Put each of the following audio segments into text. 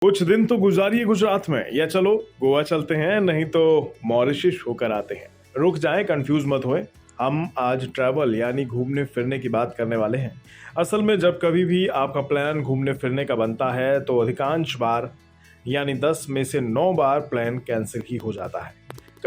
कुछ दिन तो गुजारिए गुजरात में, या चलो गोवा चलते हैं, नहीं तो मॉरिशस होकर आते हैं। रुक जाएं, कंफ्यूज मत होए। हम आज ट्रैवल यानी घूमने फिरने की बात करने वाले हैं। असल में जब कभी भी आपका प्लान घूमने फिरने का बनता है तो अधिकांश बार यानी 10 में से 9 बार प्लान कैंसिल ही हो जाता है।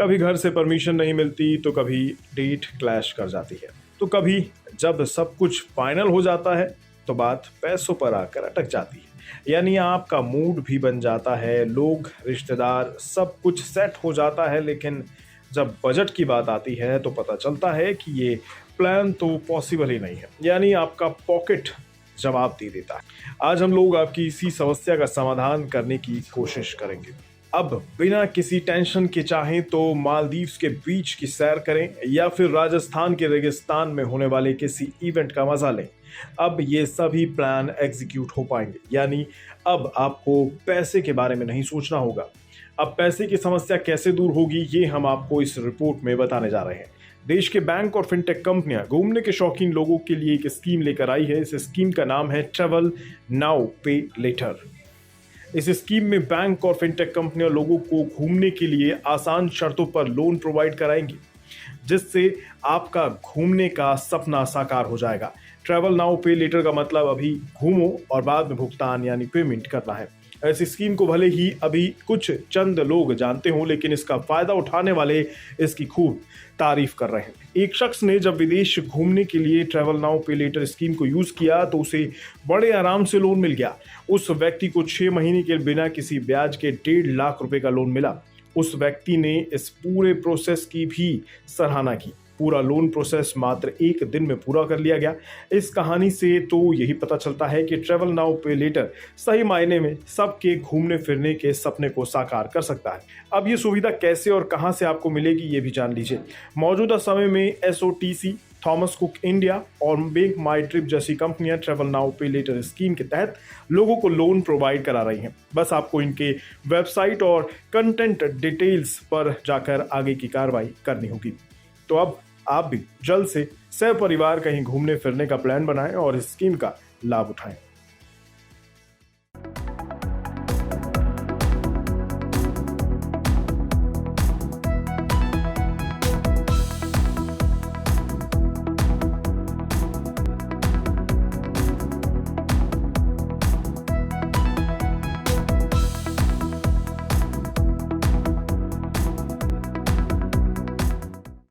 कभी घर से परमिशन नहीं मिलती, तो कभी डेट क्लैश कर जाती है, तो कभी जब सब कुछ फाइनल हो जाता है तो बात पैसों पर आकर अटक जाती है। यानी आपका मूड भी बन जाता है, लोग, रिश्तेदार, सब कुछ सेट हो जाता है, लेकिन जब बजट की बात आती है तो पता चलता है कि ये प्लान तो पॉसिबल ही नहीं है। यानी आपका पॉकेट जवाब दे देता है। आज हम लोग आपकी इसी समस्या का समाधान करने की कोशिश करेंगे। अब बिना किसी टेंशन के चाहें तो मालदीव्स के बीच की सैर करें या फिर राजस्थान के रेगिस्तान में होने वाले किसी इवेंट का मजा लें। अब ये सभी प्लान एग्जीक्यूट हो पाएंगे। यानी अब आपको पैसे के बारे में नहीं सोचना होगा। अब पैसे की समस्या कैसे दूर होगी, ये हम आपको इस रिपोर्ट में बताने जा रहे हैं। देश के बैंक और फिनटेक कंपनियां घूमने के शौकीन लोगों के लिए एक स्कीम लेकर आई है। इस स्कीम का नाम है ट्रैवल नाउ पे लेटर। इस स्कीम में बैंक और फिनटेक कंपनियां लोगों को घूमने के लिए आसान शर्तों पर लोन प्रोवाइड कराएंगी, जिससे आपका घूमने का सपना साकार हो जाएगा। ट्रैवल नाउ पे लेटर का मतलब अभी घूमो और बाद में भुगतान यानी पेमेंट करना है। इस स्कीम को भले ही अभी कुछ चंद लोग जानते हों, लेकिन इसका फायदा उठाने वाले इसकी खूब तारीफ कर रहे हैं। एक शख्स ने जब विदेश घूमने के लिए ट्रैवल नाउ पे लेटर स्कीम को यूज किया तो उसे बड़े आराम से लोन मिल गया। उस व्यक्ति को 6 महीने के बिना किसी ब्याज के 1.5 लाख रुपए का लोन मिला। उस व्यक्ति ने इस पूरे प्रोसेस की भी सराहना की। पूरा लोन प्रोसेस मात्र 1 दिन में पूरा कर लिया गया। इस कहानी से तो यही पता चलता है कि ट्रैवल नाउ पे लेटर सही मायने में सबके घूमने फिरने के सपने को साकार कर सकता है। अब ये सुविधा कैसे और कहां से आपको मिलेगी, ये भी जान लीजिए। मौजूदा समय में एसओटीसी, थॉमस कुक इंडिया और मेक माई ट्रिप जैसी कंपनियां ट्रैवल नाउ पे लेटर स्कीम के तहत लोगों को लोन प्रोवाइड करा रही हैं। बस आपको इनके वेबसाइट और कंटेंट डिटेल्स पर जाकर आगे की कार्रवाई करनी होगी। तो अब आप भी जल्द से सह परिवार कहीं घूमने फिरने का प्लान बनाएं और इस स्कीम का लाभ उठाएं।